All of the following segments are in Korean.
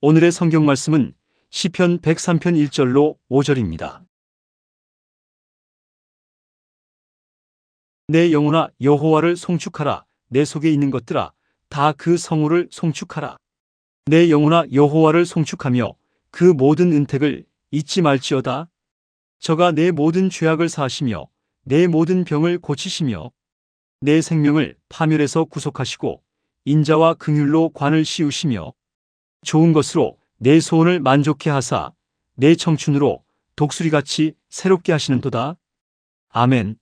오늘의 성경 말씀은 시편 103편 1절로 5절입니다. 내 영혼아 여호와를 송축하라. 내 속에 있는 것들아 다 그 성호를 송축하라. 내 영혼아 여호와를 송축하며 그 모든 은택을 잊지 말지어다. 저가 내 모든 죄악을 사하시며 내 모든 병을 고치시며 내 생명을 파멸에서 구속하시고 인자와 긍휼로 관을 씌우시며 좋은 것으로 내 소원을 만족케 하사 내 청춘으로 독수리같이 새롭게 하시는도다. 아멘.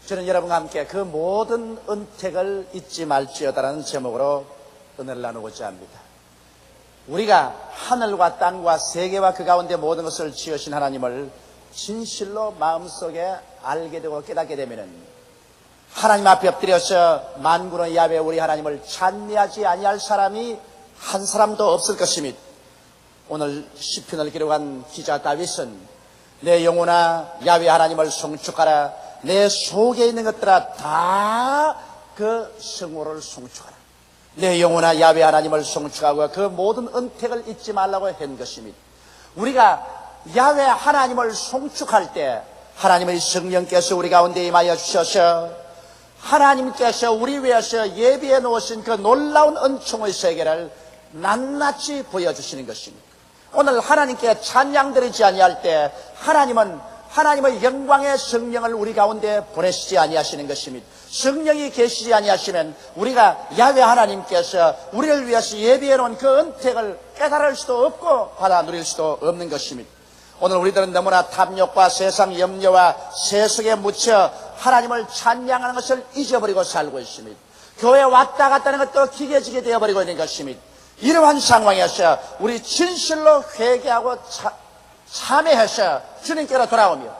저는 여러분과 함께 그 모든 은택을 잊지 말지어다라는 제목으로 은혜를 나누고자 합니다. 우리가 하늘과 땅과 세계와 그 가운데 모든 것을 지으신 하나님을 진실로 마음속에 알게 되고 깨닫게 되면은 하나님 앞에 엎드려서 만군의 야훼 우리 하나님을 찬미하지 아니할 사람이 한 사람도 없을 것입니다. 오늘 시편을 기록한 기자 다윗은 내 영혼아 야훼 하나님을 송축하라. 내 속에 있는 것들아 다 그 성호를 송축하라. 내 영혼아 야훼 하나님을 송축하고 그 모든 은택을 잊지 말라고 한 것입니다. 우리가 야훼 하나님을 송축할 때 하나님의 성령께서 우리 가운데 임하여 주셔서 하나님께서 우리 위해서 예비해 놓으신 그 놀라운 은총의 세계를 낱낱이 보여주시는 것입니다. 오늘 하나님께 찬양 드리지 아니할 때 하나님의 영광의 성령을 우리 가운데 보내시지 아니하시는 것입니다. 성령이 계시지 아니하시면 우리가 야훼 하나님께서 우리를 위해서 예비해 놓은 그 은택을 깨달을 수도 없고 받아 누릴 수도 없는 것입니다. 오늘 우리들은 너무나 탐욕과 세상 염려와 세속에 묻혀 하나님을 찬양하는 것을 잊어버리고 살고 있습니다. 교회 왔다 갔다 하는 것도 기계지게 되어버리고 있는 것입니다. 이러한 상황에서 우리 진실로 회개하고 참회해서 주님께로 돌아오며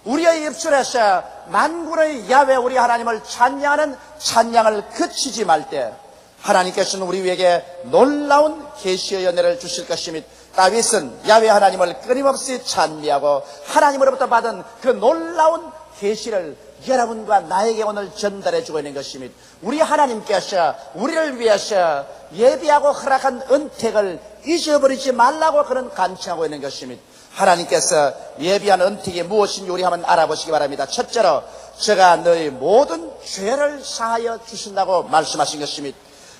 우리의 입술에서 만군의 야훼 우리 하나님을 찬양하는 찬양을 그치지 말 때 하나님께서는 우리 위에게 놀라운 계시의 연혜를 주실 것입니다. 다윗은 야훼 하나님을 끊임없이 찬미하고 하나님으로부터 받은 그 놀라운 계시를 여러분과 나에게 오늘 전달해 주고 있는 것입니다. 우리 하나님께서 우리를 위해서 예비하고 허락한 은택을 잊어버리지 말라고 그런 간청하고 있는 것입니다. 하나님께서 예비한 은택이 무엇인지 우리 한번 알아보시기 바랍니다. 첫째로 제가 너희 모든 죄를 사하여 주신다고 말씀하신 것입니다.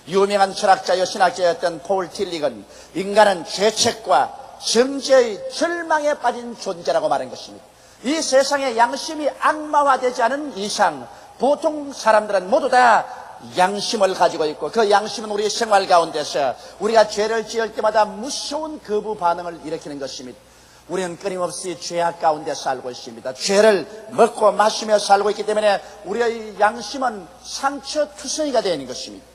유명한 철학자여 신학자였던 폴 틸릭은 인간은 죄책과 정죄의 절망에 빠진 존재라고 말한 것입니다. 이 세상에 양심이 악마화되지 않은 이상 보통 사람들은 모두 다 양심을 가지고 있고 그 양심은 우리의 생활 가운데서 우리가 죄를 지을 때마다 무서운 거부 반응을 일으키는 것입니다. 우리는 끊임없이 죄악 가운데 살고 있습니다. 죄를 먹고 마시며 살고 있기 때문에 우리의 양심은 상처투성이가 되어 있는 것입니다.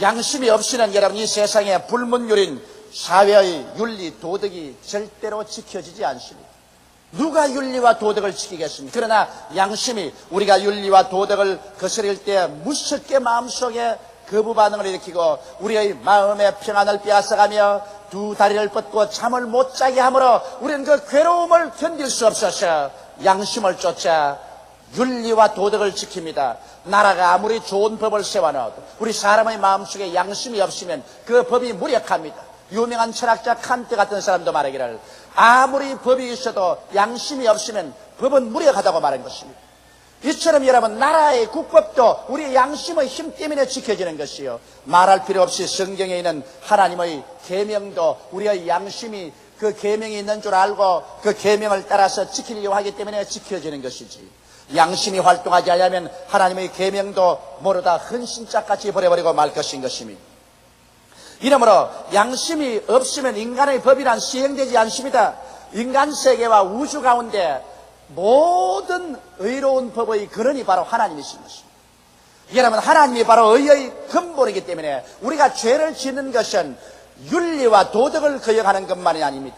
양심이 없이는 여러분 이 세상에 불문율인 사회의 윤리 도덕이 절대로 지켜지지 않습니다. 누가 윤리와 도덕을 지키겠습니까? 그러나 양심이 우리가 윤리와 도덕을 거스릴 때 무섭게 마음속에 거부 반응을 일으키고 우리의 마음의 평안을 빼앗아가며 두 다리를 뻗고 잠을 못 자게 하므로 우리는 그 괴로움을 견딜 수 없어서 양심을 쫓아 윤리와 도덕을 지킵니다. 나라가 아무리 좋은 법을 세워놔도 우리 사람의 마음속에 양심이 없으면 그 법이 무력합니다. 유명한 철학자 칸트 같은 사람도 말하기를 아무리 법이 있어도 양심이 없으면 법은 무력하다고 말한 것입니다. 이처럼 여러분 나라의 국법도 우리의 양심의 힘 때문에 지켜지는 것이요 말할 필요 없이 성경에 있는 하나님의 계명도 우리의 양심이 그 계명이 있는 줄 알고 그 계명을 따라서 지키려고 하기 때문에 지켜지는 것이지 양심이 활동하지 않으면 하나님의 계명도 모르다 헌신짝같이 버려버리고 말 것인 것입니다. 이러므로 양심이 없으면 인간의 법이란 시행되지 않습니다. 인간 세계와 우주 가운데 모든 의로운 법의 근원이 바로 하나님이신 것입니다. 여러분 하나님이 바로 의의 근본이기 때문에 우리가 죄를 짓는 것은 윤리와 도덕을 거역하는 것만이 아닙니다.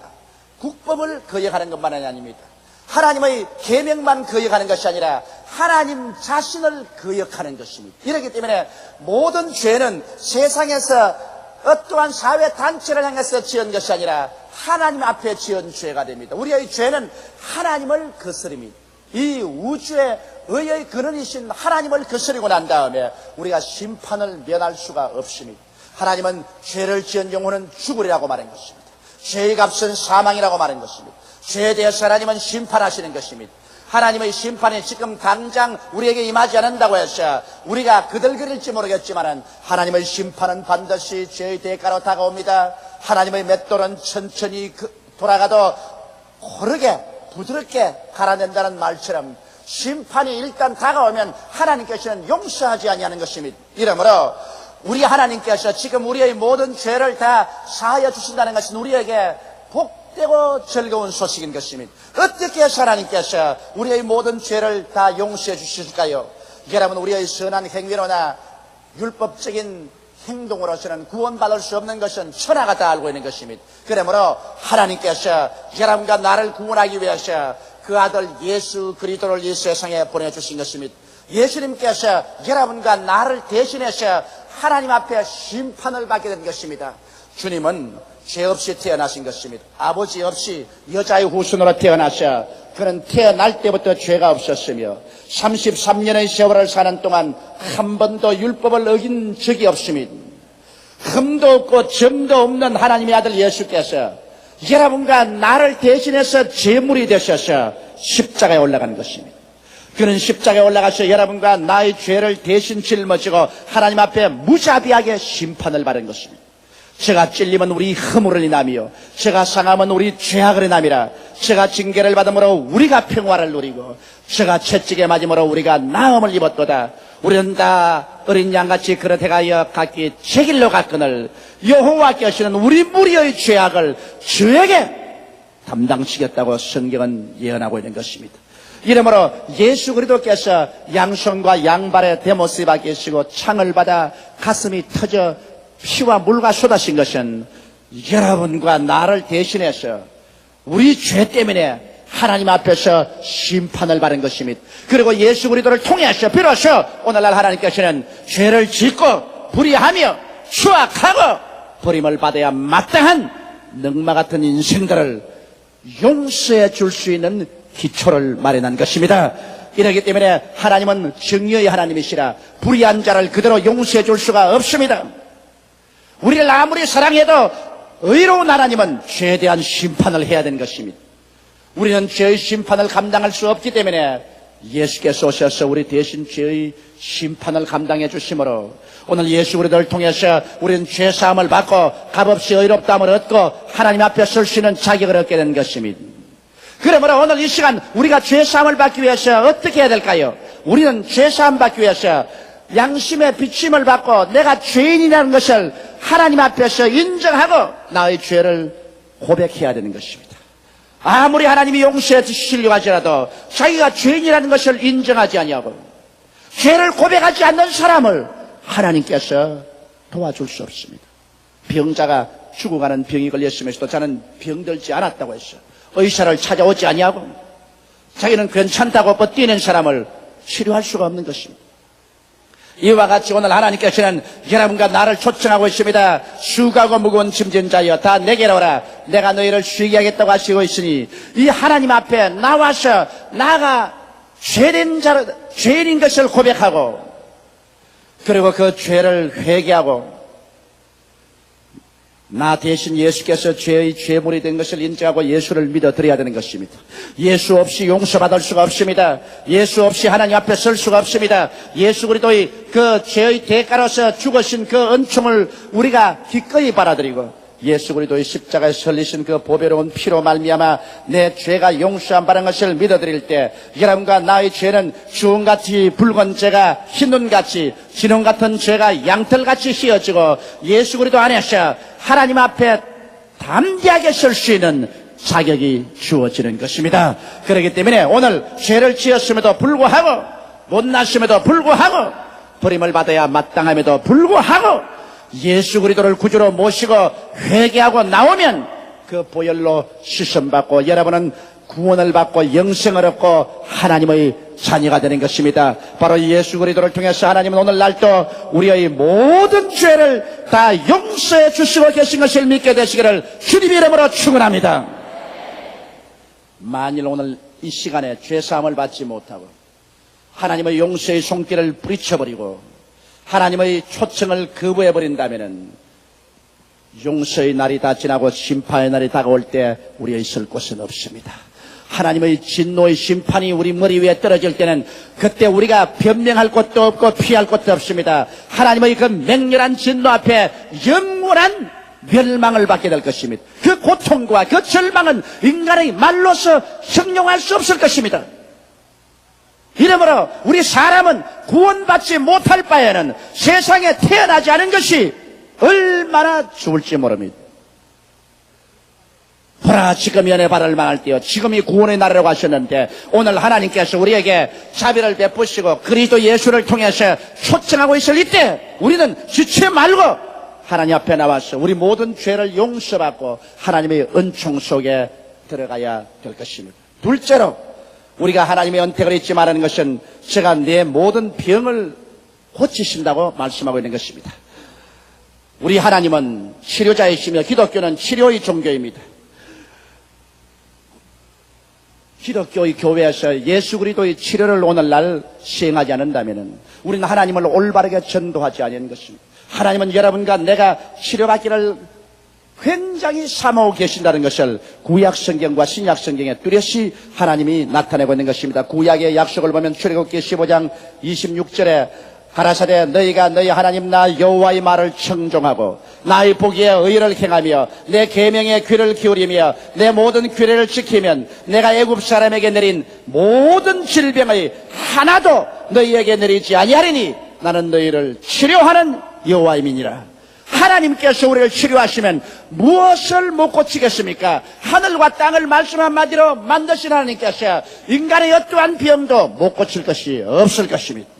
국법을 거역하는 것만이 아닙니다. 하나님의 계명만 거역하는 것이 아니라 하나님 자신을 거역하는 것입니다. 이렇기 때문에 모든 죄는 세상에서 어떠한 사회 단체를 향해서 지은 것이 아니라 하나님 앞에 지은 죄가 됩니다. 우리의 죄는 하나님을 거스립니다. 이 우주의 의의 근원이신 하나님을 거스리고 난 다음에 우리가 심판을 면할 수가 없습니다. 하나님은 죄를 지은 영혼은 죽으리라고 말한 것입니다. 죄의 값은 사망이라고 말한 것입니다. 죄에 대해서 하나님은 심판하시는 것입니다. 하나님의 심판이 지금 당장 우리에게 임하지 않는다고 해서 우리가 그들그릴지 모르겠지만 하나님의 심판은 반드시 죄의 대가로 다가옵니다. 하나님의 맷돌은 천천히 돌아가도 고르게 부드럽게 갈아낸다는 말처럼 심판이 일단 다가오면 하나님께서는 용서하지 아니하는 것입니다. 이러므로 우리 하나님께서 지금 우리의 모든 죄를 다 사하여 주신다는 것은 우리에게 복되고 즐거운 소식인 것입니다. 어떻게 해서 하나님께서 우리의 모든 죄를 다 용서해 주실까요? 여러분, 우리의 선한 행위로나 율법적인 행동으로서는 구원받을 수 없는 것은 천하가 다 알고 있는 것입니다. 그러므로 하나님께서 여러분과 나를 구원하기 위해서 그 아들 예수 그리스도를 이 세상에 보내주신 것입니다. 예수님께서 여러분과 나를 대신해서 하나님 앞에 심판을 받게 된 것입니다. 주님은 죄 없이 태어나신 것입니다. 아버지 없이 여자의 후손으로 태어나셔 그는 태어날 때부터 죄가 없었으며 33년의 세월을 사는 동안 한 번도 율법을 어긴 적이 없습니다. 흠도 없고 점도 없는 하나님의 아들 예수께서 여러분과 나를 대신해서 제물이 되셔서 십자가에 올라간 것입니다. 그는 십자가에 올라가서 여러분과 나의 죄를 대신 짊어지고 하나님 앞에 무자비하게 심판을 받은 것입니다. 제가 찔리면 우리 허물을 인하며 제가 상하면 우리 죄악을 인함이라. 제가 징계를 받음으로 우리가 평화를 누리고 제가 채찍에 맞음으로 우리가 나음을 입었도다. 우리는 다 어린 양같이 그릇해가여 각기 제 길로 갔거늘 여호와께서는 우리 무리의 죄악을 저에게 담당시켰다고 성경은 예언하고 있는 것입니다. 이러므로 예수 그리스도께서 양손과 양발에 대못을 박히시고 창을 받아 가슴이 터져 피와 물과 쏟아진 것은 여러분과 나를 대신해서 우리 죄 때문에 하나님 앞에서 심판을 받은 것입니다. 그리고 예수 그리스도를 통해서 비로소 오늘날 하나님께서는 죄를 짓고 불의하며 추악하고 버림을 받아야 마땅한 늑마 같은 인생들을 용서해 줄 수 있는 기초를 마련한 것입니다. 이러기 때문에 하나님은 정의의 하나님이시라 불의한 자를 그대로 용서해 줄 수가 없습니다. 우리를 아무리 사랑해도 의로운 하나님은 죄에 대한 심판을 해야 되는 것입니다. 우리는 죄의 심판을 감당할 수 없기 때문에 예수께서 오셔서 우리 대신 죄의 심판을 감당해 주심으로 오늘 예수 그리스도를 통해서 우리는 죄 사함을 받고 값없이 의롭다함을 얻고 하나님 앞에 설 수 있는 자격을 얻게 된 것입니다. 그러므로 오늘 이 시간 우리가 죄 사함을 받기 위해서 어떻게 해야 될까요? 우리는 죄 사함 받기 위해서 양심의 비침을 받고 내가 죄인이라는 것을 하나님 앞에서 인정하고 나의 죄를 고백해야 되는 것입니다. 아무리 하나님이 용서해 주시려고 하더라도 자기가 죄인이라는 것을 인정하지 아니하고 죄를 고백하지 않는 사람을 하나님께서 도와줄 수 없습니다. 병자가 죽어가는 병이 걸렸으면서도 저는 병들지 않았다고 했어요. 의사를 찾아오지 아니하고 자기는 괜찮다고 뻗뛰는 사람을 치료할 수가 없는 것입니다. 이와 같이 오늘 하나님께서는 여러분과 나를 초청하고 있습니다. 수고하고 무거운 짐진 자여 다 내게로 오라. 내가 너희를 쉬게 하겠다고 하시고 있으니 이 하나님 앞에 나와서 나가 죄인인 것을 고백하고 그리고 그 죄를 회개하고 나 대신 예수께서 죄의 죄물이 된 것을 인정하고 예수를 믿어드려야 되는 것입니다. 예수 없이 용서받을 수가 없습니다. 예수 없이 하나님 앞에 설 수가 없습니다. 예수 그리스도의 그 죄의 대가로서 죽으신 그 은총을 우리가 기꺼이 받아들이고 예수 그리스도의 십자가에 설리신 그 보배로운 피로 말미암아 내 죄가 용서함 받은 것을 믿어드릴 때 여러분과 나의 죄는 주홍같이 붉은 죄가 흰눈같이 진홍 같은 죄가 양털같이 휘어지고 예수 그리스도 안에서 하나님 앞에 담대하게 설 수 있는 자격이 주어지는 것입니다. 그렇기 때문에 오늘 죄를 지었음에도 불구하고 못났음에도 불구하고 버림을 받아야 마땅함에도 불구하고 예수 그리스도를 구주로 모시고 회개하고 나오면 그 보혈로 씻음받고 여러분은 구원을 받고 영생을 얻고 하나님의 자녀가 되는 것입니다. 바로 예수 그리스도를 통해서 하나님은 오늘날 또 우리의 모든 죄를 다 용서해 주시고 계신 것을 믿게 되시기를 주님 이름으로 축원합니다. 만일 오늘 이 시간에 죄사함을 받지 못하고 하나님의 용서의 손길을 뿌리쳐버리고 하나님의 초청을 거부해버린다면 용서의 날이 다 지나고 심판의 날이 다가올 때 우리의 있을 곳은 없습니다. 하나님의 진노의 심판이 우리 머리 위에 떨어질 때는 그때 우리가 변명할 곳도 없고 피할 곳도 없습니다. 하나님의 그 맹렬한 진노 앞에 영원한 멸망을 받게 될 것입니다. 그 고통과 그 절망은 인간의 말로서 형용할 수 없을 것입니다. 이러므로 우리 사람은 구원받지 못할 바에는 세상에 태어나지 않은 것이 얼마나 좋을지 모릅니다. 보라, 지금 연애 발을 망할 때요, 지금이 구원의 날이라고 하셨는데 오늘 하나님께서 우리에게 자비를 베푸시고 그리스도 예수를 통해서 초청하고 있을 이때 우리는 지체 말고 하나님 앞에 나와서 우리 모든 죄를 용서받고 하나님의 은총 속에 들어가야 될 것입니다. 둘째로 우리가 하나님의 언택을 잊지 말라는 것은 제가 내 모든 병을 고치신다고 말씀하고 있는 것입니다. 우리 하나님은 치료자이시며 기독교는 치료의 종교입니다. 기독교의 교회에서 예수 그리스도의 치료를 오늘날 시행하지 않는다면 우리는 하나님을 올바르게 전도하지 않는 것입니다. 하나님은 여러분과 내가 치료받기를 굉장히 사모하고 계신다는 것을 구약성경과 신약성경에 뚜렷이 하나님이 나타내고 있는 것입니다. 구약의 약속을 보면 출애굽기 15장 26절에 가라사대 너희가 너희 하나님 나 여호와의 말을 청종하고 나의 보기에 의를 행하며 내 계명에 귀를 기울이며 내 모든 규례를 지키면 내가 애굽 사람에게 내린 모든 질병의 하나도 너희에게 내리지 아니하리니 나는 너희를 치료하는 여호와임이니라. 하나님께서 우리를 치료하시면 무엇을 못 고치겠습니까? 하늘과 땅을 말씀 한마디로 만드신 하나님께서 인간의 어떠한 병도 못 고칠 것이 없을 것입니다.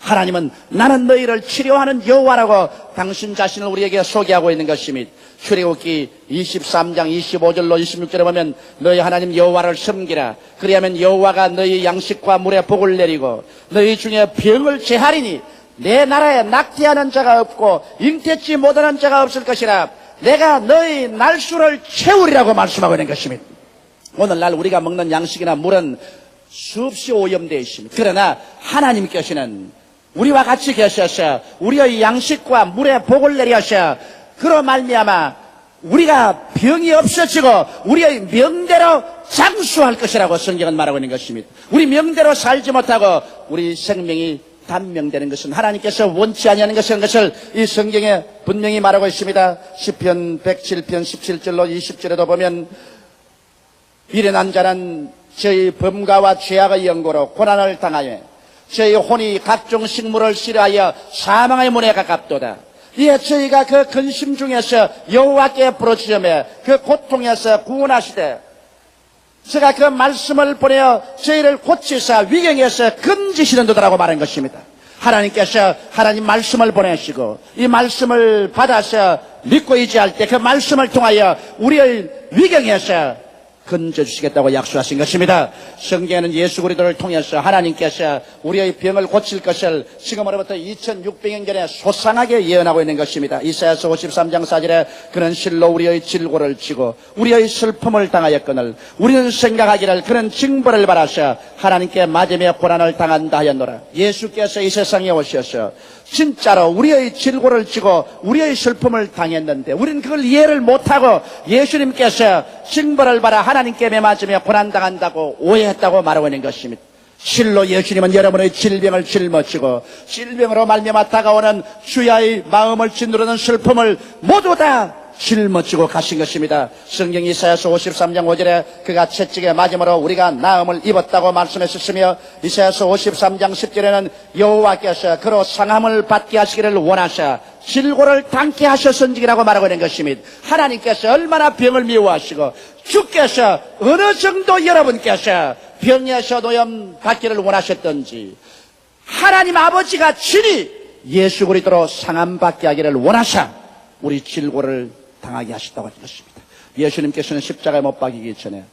하나님은 나는 너희를 치료하는 여호와라고 당신 자신을 우리에게 소개하고 있는 것입니다. 출애굽기 23장 25절로 26절에 보면 너희 하나님 여호와를 섬기라. 그리하면 여호와가 너희 양식과 물에 복을 내리고 너희 중에 병을 제하리니 내 나라에 낙태하는 자가 없고 잉태치 못하는 자가 없을 것이라. 내가 너희 날수를 채우리라고 말씀하고 있는 것입니다. 오늘날 우리가 먹는 양식이나 물은 수없이 오염되어 있습니다. 그러나 하나님께서는 우리와 같이 계셔서 우리의 양식과 물에 복을 내려서 그로 말미암아 우리가 병이 없어지고 우리의 명대로 장수할 것이라고 성경은 말하고 있는 것입니다. 우리 명대로 살지 못하고 우리 생명이 단명되는 것은 하나님께서 원치 아니하는 것을 이 성경에 분명히 말하고 있습니다. 시편 107편 17절로 20절에도 보면 미련한 자는 저희 범가와 죄악의 연고로 고난을 당하여 저희 혼이 각종 식물을 싫어하여 사망의 문에 가깝도다. 예, 저희가 그 근심 중에서 여호와께 부르짖으며 그 고통에서 구원하시되 제가 그 말씀을 보내어 저희를 고치사 위경에서 건지시는 도다라고 말한 것입니다. 하나님께서 하나님 말씀을 보내시고 이 말씀을 받아서 믿고 의지할 때 그 말씀을 통하여 우리의 위경에서 건져주시겠다고 약속하신 것입니다. 성경에는 예수 그리스도를 통해서 하나님께서 우리의 병을 고칠 것을 지금으로부터 2600년 전에 소상하게 예언하고 있는 것입니다. 이사야서 53장 4절에 그는 실로 우리의 질고를 지고 우리의 슬픔을 당하였거늘 우리는 생각하기를 그는 징벌을 받아서 하나님께 맞으며 고난을 당한다 하였노라. 예수께서 이 세상에 오셔서 진짜로 우리의 질고를 지고 우리의 슬픔을 당했는데 우리는 그걸 이해를 못하고 예수님께서 징벌을 받아 하나님께 매맞으며 고난당한다고 오해했다고 말하고 있는 것입니다. 실로 예수님은 여러분의 질병을 짊어지고 질병으로 말미암아 다가오는 주야의 마음을 짓누르는 슬픔을 모두 다 짊어지고 가신 것입니다. 성경 이사야서 53장 5절에 그가 채찍에 맞음으로 우리가 나음을 입었다고 말씀했었으며 이사야서 53장 10절에는 여호와께서 그로 상함을 받게 하시기를 원하사 질고를 당케 하셨은지라고 말하고 있는 것입니다. 하나님께서 얼마나 병을 미워하시고 주께서 어느 정도 여러분께서 병에서 노염 받기를 원하셨던지 하나님 아버지가 친히 예수 그리스도로 상함 받게 하기를 원하사 우리 질고를 당하게 하셨다고 하는 것입니다. 예수님께서는 십자가에 못 박이기 전에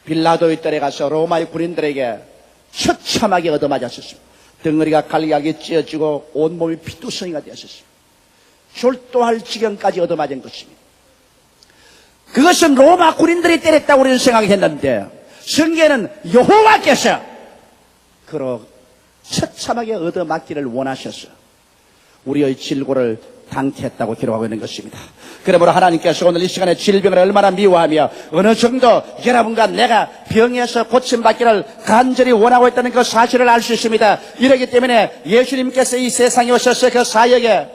빌라도의 뜰에 가서 로마의 군인들에게 처참하게 얻어맞았습니다. 덩어리가 갈기하게 찢어지고 온몸이 피투성이가 되었습니다. 졸도할 지경까지 얻어맞은 것입니다. 그것은 로마 군인들이 때렸다고 우리는 생각했는데 성경에는 여호와께서 그로 처참하게 얻어맞기를 원하셔서 우리의 질고를 당케했다고 기록하고 있는 것입니다. 그러므로 하나님께서 오늘 이 시간에 질병을 얼마나 미워하며 어느 정도 여러분과 내가 병에서 고침받기를 간절히 원하고 있다는 그 사실을 알 수 있습니다. 이러기 때문에 예수님께서 이 세상에 오셔서 그 사역에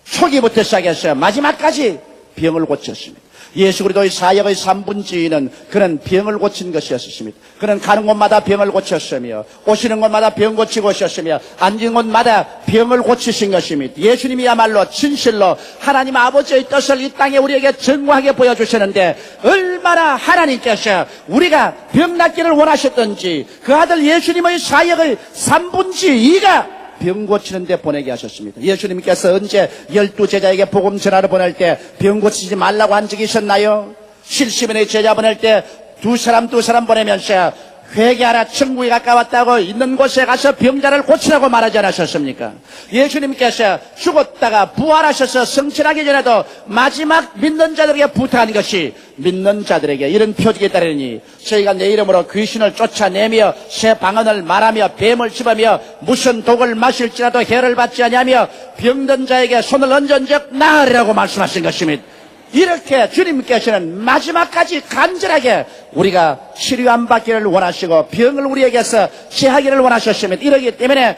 초기부터 시작해서 마지막까지 병을 고쳤습니다. 예수 그리스도의 사역의 3분지는 그는 병을 고친 것이었습니다. 그는 가는 곳마다 병을 고쳤으며 오시는 곳마다 병 고치고 오셨으며 앉은 곳마다 병을 고치신 것입니다. 예수님이야말로 진실로 하나님 아버지의 뜻을 이 땅에 우리에게 정확하게 보여주시는데 얼마나 하나님께서 우리가 병 낫기를 원하셨던지 그 아들 예수님의 사역의 3분지 2가 병 고치는 데 보내게 하셨습니다. 예수님께서 언제 12제자에게 복음 전하러 보낼 때 병 고치지 말라고 한 적이 있었나요? 70인의 제자 보낼 때 두 사람 보내면서 회개하라 천국이 가까웠다고 있는 곳에 가서 병자를 고치라고 말하지 않으셨습니까? 예수님께서 죽었다가 부활하셔서 성천하기 전에도 마지막 믿는 자들에게 부탁한 것이 믿는 자들에게 이런 표적이 따르니 저희가 내 이름으로 귀신을 쫓아내며 새 방언을 말하며 뱀을 집으며 무슨 독을 마실지라도 해를 받지 아니하며 병든 자에게 손을 얹은즉 나으리라고 말씀하신 것입니다. 이렇게 주님께서는 마지막까지 간절하게 우리가 치료 안 받기를 원하시고 병을 우리에게서 제하기를 원하셨습니다. 이러기 때문에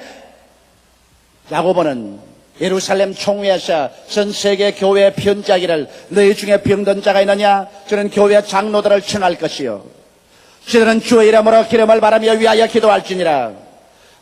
야고보는 예루살렘 총회에서 전 세계 교회에 편지하기를 너희 중에 병든 자가 있느냐? 저는 교회 장로들을 청할 것이요 저들은 주의 이름으로 기름을 바라며 위하여 기도할지니라.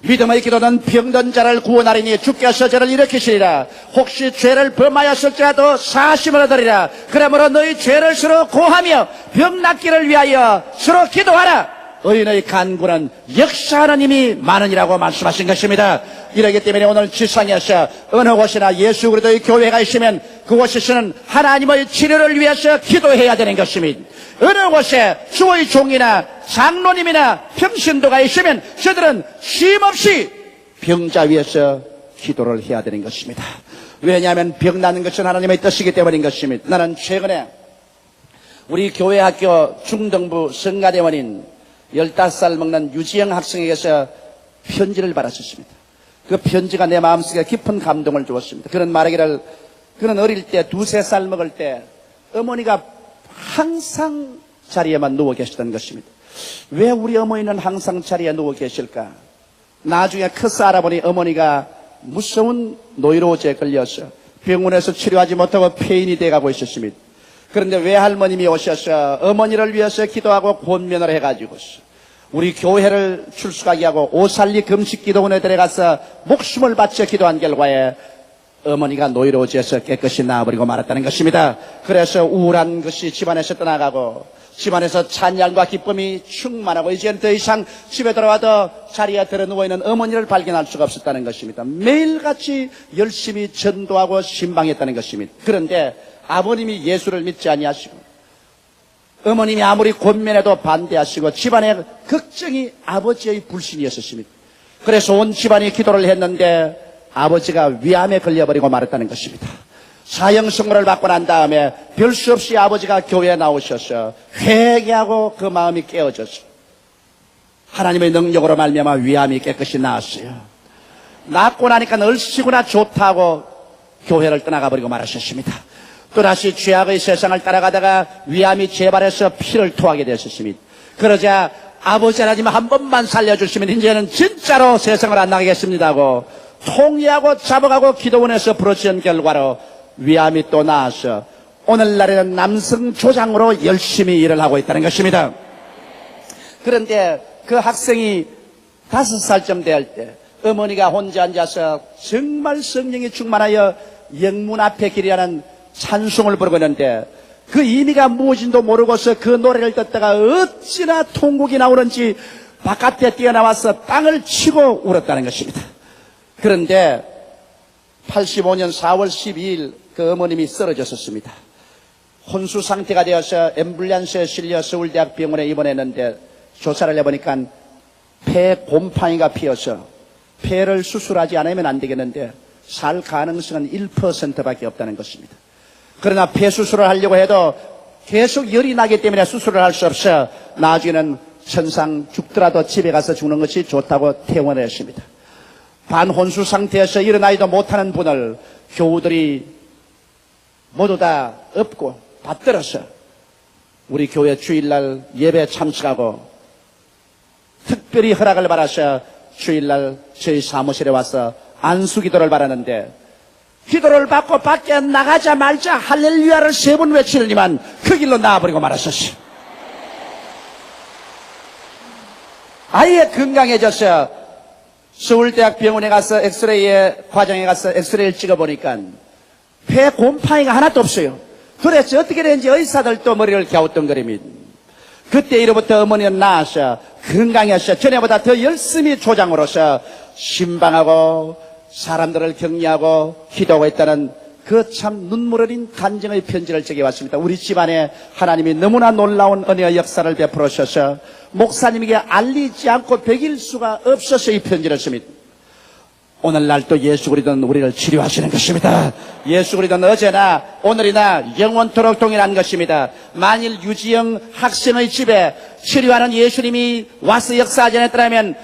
믿음의 기도는 병든 자를 구원하리니 주께서 저를 일으키시리라. 혹시 죄를 범하였을지라도 사심을 얻으리라. 그러므로 너희 죄를 서로 고하며 병 낫기를 위하여 서로 기도하라. 의인의 간구는 역사하는 힘이 많으니라고 말씀하신 것입니다. 이러기 때문에 오늘 지상에서 어느 곳이나 예수 그리스도의 교회가 있으면 그곳에서는 하나님의 치료를 위해서 기도해야 되는 것입니다. 어느 곳에 주의 종이나 장로님이나 평신도가 있으면 저들은 쉼없이 병자 위에서 기도를 해야 되는 것입니다. 왜냐하면 병 나는 것은 하나님의 뜻이기 때문인 것입니다. 나는 최근에 우리 교회 학교 중등부 성가대원인 15살 먹는 유지영 학생에게서 편지를 받았었습니다. 그 편지가 내 마음속에 깊은 감동을 주었습니다. 그런 말하기를 그는 어릴 때 2~3살 먹을 때 어머니가 항상 자리에만 누워 계시던 것입니다. 왜 우리 어머니는 항상 자리에 누워 계실까? 나중에 커서 알아보니 어머니가 무서운 노이로제에 걸려서 병원에서 치료하지 못하고 폐인이 돼가고 있었습니다. 그런데 외할머님이 오셔서 어머니를 위해서 기도하고 권면을 해가지고 우리 교회를 출석하게 하고 오살리 금식기도원에 들어가서 목숨을 바쳐 기도한 결과에 어머니가 노이로제에서 깨끗이 나아버리고 말았다는 것입니다. 그래서 우울한 것이 집안에서 떠나가고 집안에서 찬양과 기쁨이 충만하고 이제는 더 이상 집에 들어와도 자리에 들어 누워있는 어머니를 발견할 수가 없었다는 것입니다. 매일같이 열심히 전도하고 신방했다는 것입니다. 그런데 아버님이 예수를 믿지 아니하시고 어머님이 아무리 권면해도 반대하시고 집안의 걱정이 아버지의 불신이었습니다. 그래서 온 집안이 기도를 했는데 아버지가 위암에 걸려버리고 말았다는 것입니다. 사형선고를 받고 난 다음에 별 수 없이 아버지가 교회에 나오셔서 회개하고 그 마음이 깨어져서 하나님의 능력으로 말미암아 위암이 깨끗이 나았어요. 낫고 나니까 얼씨구나 좋다고 교회를 떠나가버리고 말하셨습니다. 또다시 죄악의 세상을 따라가다가 위암이 재발해서 피를 토하게 되었습니다. 그러자 아버지 하나님 한 번만 살려주시면 이제는 진짜로 세상을 안 나가겠습니다 하고 통회하고 잡아가고 기도원에서 부르짖은 결과로 위암이 또 나아서 오늘날에는 남성 조장으로 열심히 일을 하고 있다는 것입니다. 그런데 그 학생이 5살쯤 될 때 어머니가 혼자 앉아서 정말 성령이 충만하여 영문 앞에 기리하는 찬송을 부르고 있는데 그 의미가 무엇인지도 모르고서 그 노래를 듣다가 어찌나 통곡이 나오는지 바깥에 뛰어나와서 땅을 치고 울었다는 것입니다. 그런데 85년 4월 12일 그 어머님이 쓰러졌었습니다. 혼수 상태가 되어서 앰뷸런스에 실려 서울대학병원에 입원했는데 조사를 해보니까 폐 곰팡이가 피어서 폐를 수술하지 않으면 안 되겠는데 살 가능성은 1%밖에 없다는 것입니다. 그러나 폐 수술을 하려고 해도 계속 열이 나기 때문에 수술을 할 수 없어 나중에는 천상 죽더라도 집에 가서 죽는 것이 좋다고 퇴원을 했습니다. 반혼수 상태에서 일어나지도 못하는 분을 교우들이 모두 다 업고 받들어서 우리 교회 주일날 예배 참석하고 특별히 허락을 받아서 주일날 저희 사무실에 와서 안수기도를 바라는데 기도를 받고 밖에 나가자마자 할렐루야를 3번 외치더니만 그 길로 나와버리고 말았었어요. 아예 건강해져서 서울대학 병원에 가서 엑스레이에 과정에 가서 엑스레이를 찍어보니까 폐 곰팡이가 하나도 없어요. 그래서 어떻게 되는지 의사들도 머리를 갸우뚱거립니다. 그때 이로부터 어머니는 나아서 건강해서 전에보다 더 열심히 조장으로서 신방하고 사람들을 격려하고 기도하고 있다는 그 참 눈물 어린 간증의 편지를 제게 왔습니다. 우리 집안에 하나님이 너무나 놀라운 은혜의 역사를 베풀으셔서 목사님에게 알리지 않고 베길 수가 없어서 이 편지를 씁니다. 오늘날 또 예수 그리스도는 우리를 치료하시는 것입니다. 예수 그리스도는 어제나 오늘이나 영원토록 동일한 것입니다. 만일 유지영 학생의 집에 치료하는 예수님이 와서 역사하지 않았더라면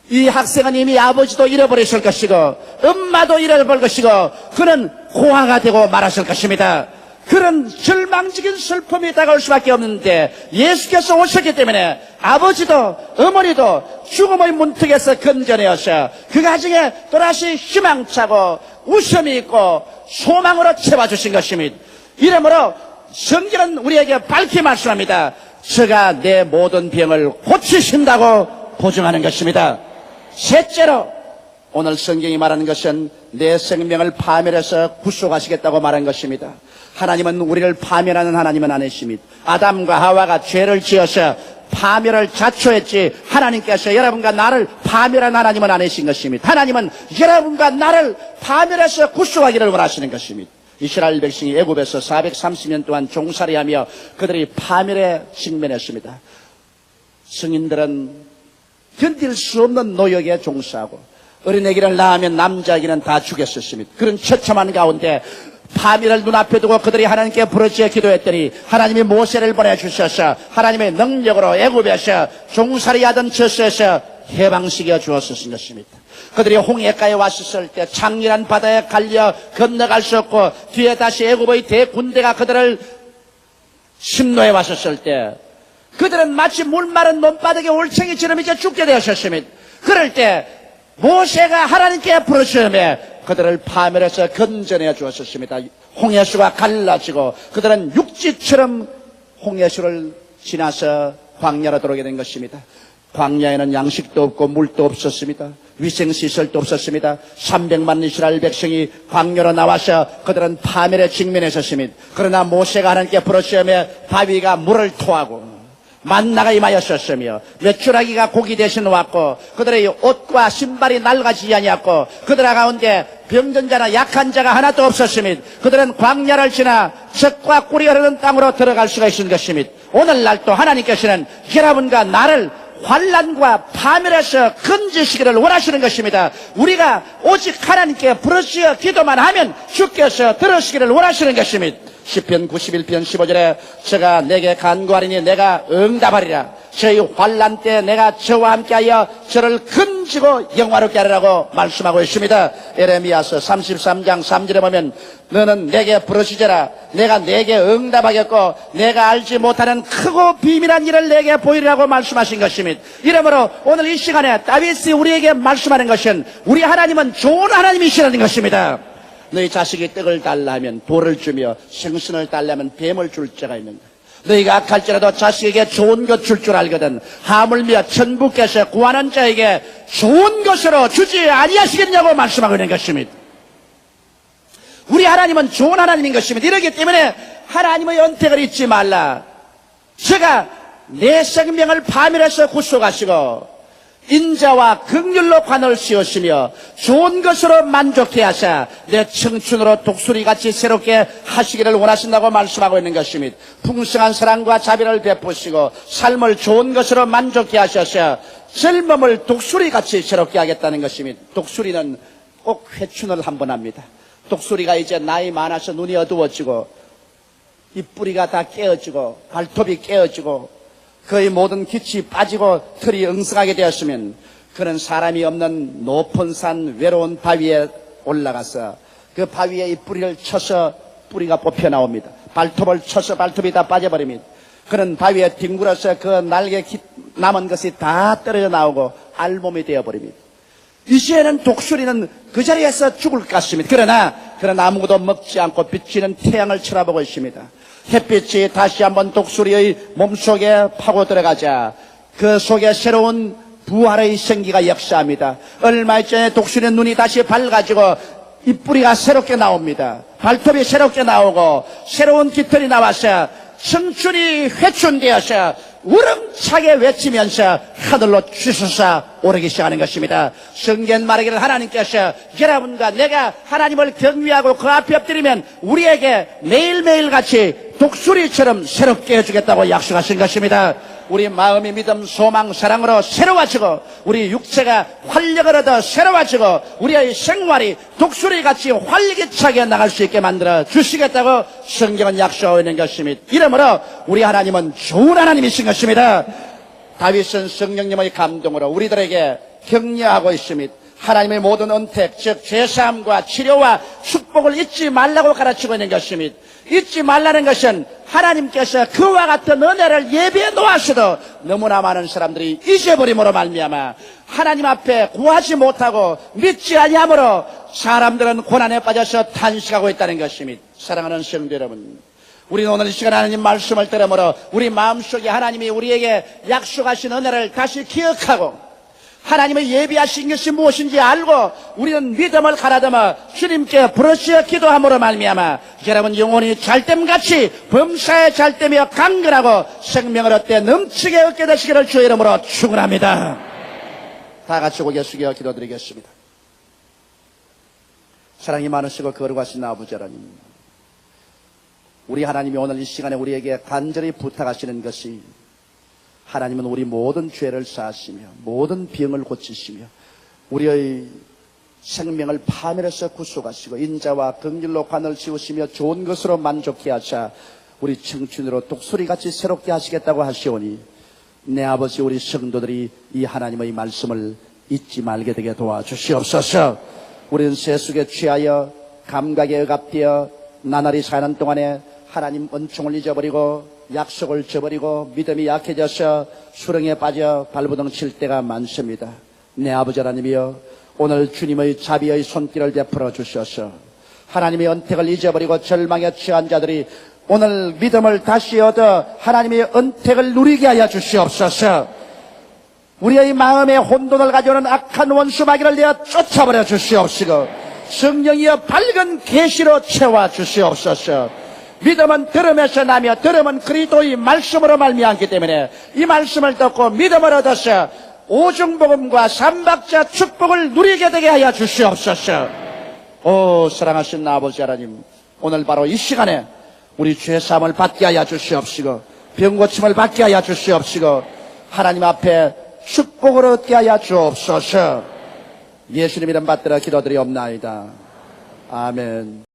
이 학생은 이미 아버지도 잃어버렸을 것이고 엄마도 잃어버릴 것이고 그는 고아가 되고 말았을 것입니다. 그런 절망적인 슬픔이 다가올 수밖에 없는데 예수께서 오셨기 때문에 아버지도 어머니도 죽음의 문턱에서 건져내어서 그 가정에 또다시 희망차고 웃음이 있고 소망으로 채워주신 것입니다. 이러므로 성경은 우리에게 밝히 말씀합니다. 저가 내 모든 병을 고치신다고 보증하는 것입니다. 셋째로 오늘 성경이 말하는 것은 내 생명을 파멸해서 구속하시겠다고 말한 것입니다. 하나님은 우리를 파멸하는 하나님은 아니십니다. 아담과 하와가 죄를 지어서 파멸을 자초했지 하나님께서 여러분과 나를 파멸한 하나님은 아니신 것입니다. 하나님은 여러분과 나를 파멸해서 구속하기를 원하시는 것입니다. 이스라엘 백성이 애굽에서 430년 동안 종살이하며 그들이 파멸에 직면했습니다. 성인들은 견딜 수 없는 노역에 종사하고 어린애기를 낳으면 남자아기는 다 죽였었습니다. 그런 처참한 가운데 파멸을 눈앞에 두고 그들이 하나님께 부르짖어 기도했더니 하나님이 모세를 보내주셔서 하나님의 능력으로 애굽에서 종살이하던 저수에서 해방시켜 주었었던 것입니다. 그들이 홍해가에 왔었을 때 장렬한 바다에 갈려 건너갈 수 없고 뒤에 다시 애굽의 대군대가 그들을 심노해 왔었을 때 그들은 마치 물 마른 논바닥에 올챙이처럼 이제 죽게 되었었습니다. 그럴 때 모세가 하나님께 부르짖으며 그들을 파멸해서 건져내 주었습니다. 홍해수가 갈라지고 그들은 육지처럼 홍해수를 지나서 광야로 들어오게 된 것입니다. 광야에는 양식도 없고 물도 없었습니다. 위생시설도 없었습니다. 300만 이스라엘 백성이 광야로 나와서 그들은 파멸에 직면했었습니다. 그러나 모세가 하나님께 부르짖으며 바위가 물을 토하고 만나가 임하였었으며 메추라기가 고기 대신 왔고 그들의 옷과 신발이 낡아지지 아니었고 그들 가운데 병든 자나 약한 자가 하나도 없었습니다. 그들은 광야를 지나 젖과 꿀이 흐르는 땅으로 들어갈 수가 있는 것입니다. 오늘날 또 하나님께서는 여러분과 나를 환난과 파멸에서 건지시기를 원하시는 것입니다. 우리가 오직 하나님께 부르짖어 기도만 하면 주께서 들으시기를 원하시는 것입니다. 시편 91편 15절에 저가 내게 간구하리니 내가 응답하리라. 저희 환난 때 내가 저와 함께하여 저를 건지고 영화롭게 하리라고 말씀하고 있습니다. 에레미야서 33장 3절에 보면 너는 내게 부르짖어라. 내가 내게 응답하겠고 내가 알지 못하는 크고 비밀한 일을 내게 보이리라고 말씀하신 것입니다. 이러므로 오늘 이 시간에 다윗이 우리에게 말씀하는 것은 우리 하나님은 좋은 하나님이시라는 것입니다. 너희 자식이 떡을 달라 하면 돌을 주며 생선을 달라 하면 뱀을 줄 자가 있는가. 너희가 악할지라도 자식에게 좋은 것 줄 줄 알거든 하물며 천부께서 구하는 자에게 좋은 것으로 주지 아니하시겠냐고 말씀하고 있는 것입니다. 우리 하나님은 좋은 하나님인 것입니다. 이러기 때문에 하나님의 언택을 잊지 말라. 제가 내 생명을 파멸해서 구속하시고 인자와 긍휼로 관을 씌우시며 좋은 것으로 만족해 하사 내 청춘으로 독수리같이 새롭게 하시기를 원하신다고 말씀하고 있는 것입니다. 풍성한 사랑과 자비를 베푸시고 삶을 좋은 것으로 만족해 하셔서 젊음을 독수리같이 새롭게 하겠다는 것입니다. 독수리는 꼭 회춘을 한번 합니다. 독수리가 이제 나이 많아서 눈이 어두워지고 이 뿌리가 다 깨어지고 발톱이 깨어지고 그의 모든 빛이 빠지고 털이 응성하게 되었으면 그는 사람이 없는 높은 산 외로운 바위에 올라가서 그 바위에 이 뿌리를 쳐서 뿌리가 뽑혀 나옵니다. 발톱을 쳐서 발톱이 다 빠져버립니다. 그는 바위에 뒹굴어서 그 날개 남은 것이 다 떨어져 나오고 알몸이 되어버립니다. 이제는 독수리는 그 자리에서 죽을 것 같습니다. 그러나 아무것도 먹지 않고 비치는 태양을 쳐다보고 있습니다. 햇빛이 다시 한번 독수리의 몸속에 파고 들어가자 그 속에 새로운 부활의 생기가 역사합니다. 얼마 전에 독수리의 눈이 다시 밝아지고 잎뿌리가 새롭게 나옵니다. 발톱이 새롭게 나오고 새로운 깃털이 나와서 청춘이 회춘되어서 우렁차게 외치면서 하늘로 치솟아 오르기 시작하는 것입니다. 성경 말하기를 하나님께서 여러분과 내가 하나님을 경외하고 그 앞에 엎드리면 우리에게 매일매일 같이 독수리처럼 새롭게 해주겠다고 약속하신 것입니다. 우리 마음이 믿음, 소망, 사랑으로 새로워지고 우리 육체가 활력을 얻어 새로워지고 우리의 생활이 독수리같이 활기차게 나갈 수 있게 만들어 주시겠다고 성경은 약속하고 있는 것입니다. 이러므로 우리 하나님은 좋은 하나님이신 것입니다. 다윗은 성령님의 감동으로 우리들에게 격려하고 있습니다. 하나님의 모든 은택, 즉 죄사함과 치료와 축복을 잊지 말라고 가르치고 있는 것입니다. 잊지 말라는 것은 하나님께서 그와 같은 은혜를 예비해 놓았어도 너무나 많은 사람들이 잊어버림으로 말미암아 하나님 앞에 구하지 못하고 믿지 아니함으로 사람들은 고난에 빠져서 탄식하고 있다는 것입니다. 사랑하는 성도 여러분, 우리는 오늘 이 시간 하나님 말씀을 들으므로 우리 마음속에 하나님이 우리에게 약속하신 은혜를 다시 기억하고 하나님의 예비하신 것이 무엇인지 알고 우리는 믿음을 가라듬어 주님께 부르짖어 기도함으로 말미암아 여러분 영혼이 잘됨같이 범사에 잘되며 강건하고 생명을 얻되 넘치게 얻게 되시기를 주의 이름으로 축원합니다. 다 같이 고개 숙여 기도드리겠습니다. 사랑이 많으시고 거룩하신 아버지 하나님, 우리 하나님이 오늘 이 시간에 우리에게 간절히 부탁하시는 것이 하나님은 우리 모든 죄를 사하시며 모든 병을 고치시며 우리의 생명을 파멸해서 구속하시고 인자와 긍휼로 관을 지우시며 좋은 것으로 만족케 하사 우리 청춘으로 독수리같이 새롭게 하시겠다고 하시오니 내 아버지 우리 성도들이 이 하나님의 말씀을 잊지 말게 되게 도와주시옵소서. 우리는 세속에 취하여 감각에 억압되어 나날이 사는 동안에 하나님 은총을 잊어버리고 약속을 저버리고 믿음이 약해져서 수렁에 빠져 발부둥 칠 때가 많습니다. 내 아버지 하나님이여, 오늘 주님의 자비의 손길을 베풀어 주셔서 하나님의 은택을 잊어버리고 절망에 처한 자들이 오늘 믿음을 다시 얻어 하나님의 은택을 누리게 하여 주시옵소서. 우리의 마음에 혼돈을 가져오는 악한 원수 마귀를 내어 쫓아버려 주시옵시고 성령이여 밝은 계시로 채워 주시옵소서. 믿음은 들음에서 나며 들음은 그리스도의 말씀으로 말미암기 때문에 이 말씀을 듣고 믿음을 얻어서 오중복음과 삼박자 축복을 누리게 되게 하여 주시옵소서. 오 사랑하신 아버지 하나님, 오늘 바로 이 시간에 우리 죄사함을 받게 하여 주시옵시고 병고침을 받게 하여 주시옵시고 하나님 앞에 축복을 얻게 하여 주옵소서. 예수님 이름 받들어 기도드리옵나이다. 아멘.